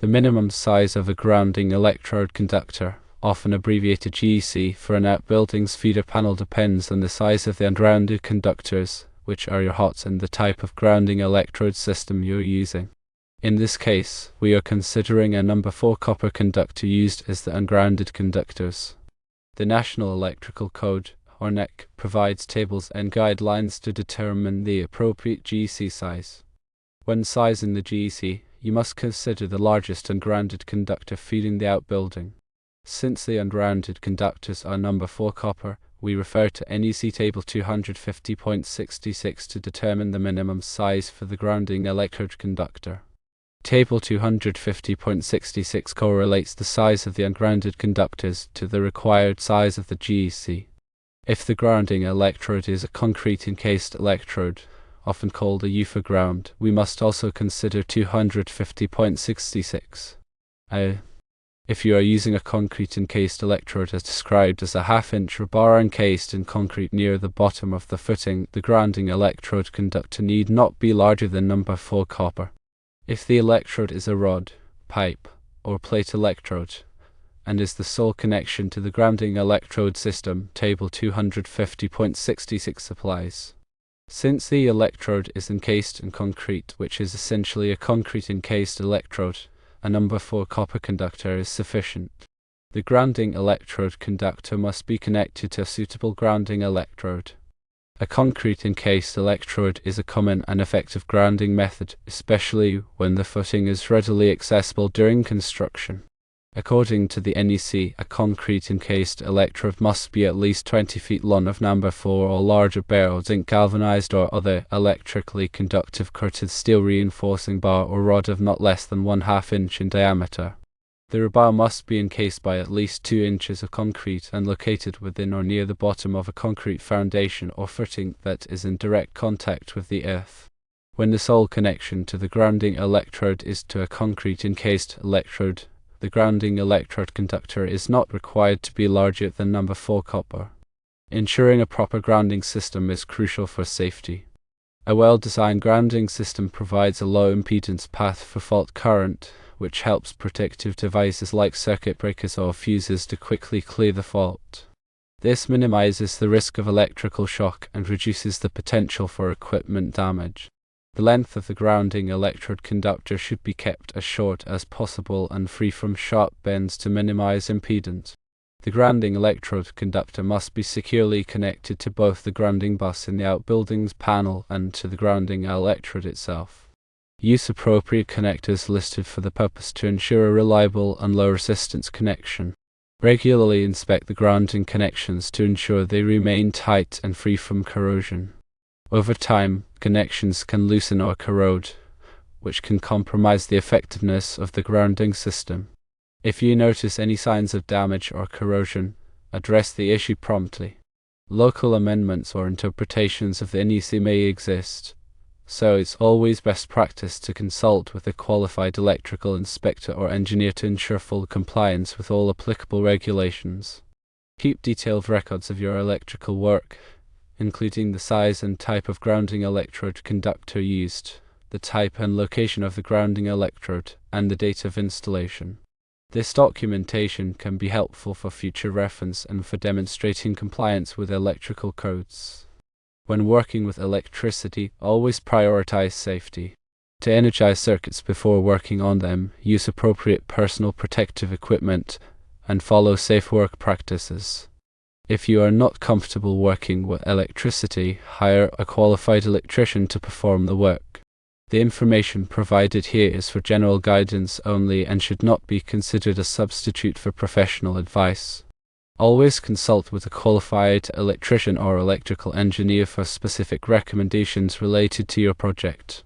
The minimum size of a grounding electrode conductor, often abbreviated GEC, for an outbuilding's feeder panel depends on the size of the ungrounded conductors, which are your HOTs, and the type of grounding electrode system you're using. In this case, we are considering a number 4 copper conductor used as the ungrounded conductors. The National Electrical Code, or NEC, provides tables and guidelines to determine the appropriate GEC size. When sizing the GEC, you must consider the largest ungrounded conductor feeding the outbuilding. Since the ungrounded conductors are number 4 copper, we refer to NEC Table 250.66 to determine the minimum size for the grounding electrode conductor. Table 250.66 correlates the size of the ungrounded conductors to the required size of the GEC. If the grounding electrode is a concrete encased electrode, often called a UFA ground, we must also consider 250.66. If you are using a concrete encased electrode as described as a half-inch bar encased in concrete near the bottom of the footing, the grounding electrode conductor need not be larger than number 4 copper. If the electrode is a rod, pipe, or plate electrode, and is the sole connection to the grounding electrode system, Table 250.66 applies. Since the electrode is encased in concrete, which is essentially a concrete encased electrode, a number 4 copper conductor is sufficient. The grounding electrode conductor must be connected to a suitable grounding electrode. A concrete encased electrode is a common and effective grounding method, especially when the footing is readily accessible during construction. According to the NEC, a concrete encased electrode must be at least 20 feet long of number 4 or larger barrel zinc galvanized or other electrically conductive coated steel reinforcing bar or rod of not less than 1/2 inch in diameter. The rebar must be encased by at least 2 inches of concrete and located within or near the bottom of a concrete foundation or footing that is in direct contact with the earth. When the sole connection to the grounding electrode is to a concrete encased electrode, the grounding electrode conductor is not required to be larger than number 4 copper. Ensuring a proper grounding system is crucial for safety. A well-designed grounding system provides a low impedance path for fault current, which helps protective devices like circuit breakers or fuses to quickly clear the fault. This minimizes the risk of electrical shock and reduces the potential for equipment damage. The length of the grounding electrode conductor should be kept as short as possible and free from sharp bends to minimize impedance. The grounding electrode conductor must be securely connected to both the grounding bus in the outbuilding's panel and to the grounding electrode itself. Use appropriate connectors listed for the purpose to ensure a reliable and low-resistance connection. Regularly inspect the grounding connections to ensure they remain tight and free from corrosion. Over time, connections can loosen or corrode, which can compromise the effectiveness of the grounding system. If you notice any signs of damage or corrosion, address the issue promptly. Local amendments or interpretations of the NEC may exist, so it's always best practice to consult with a qualified electrical inspector or engineer to ensure full compliance with all applicable regulations. Keep detailed records of your electrical work, including the size and type of grounding electrode conductor used, the type and location of the grounding electrode, and the date of installation. This documentation can be helpful for future reference and for demonstrating compliance with electrical codes. When working with electricity, always prioritize safety. To energize circuits before working on them, use appropriate personal protective equipment, and follow safe work practices. If you are not comfortable working with electricity, hire a qualified electrician to perform the work. The information provided here is for general guidance only and should not be considered a substitute for professional advice. Always consult with a qualified electrician or electrical engineer for specific recommendations related to your project.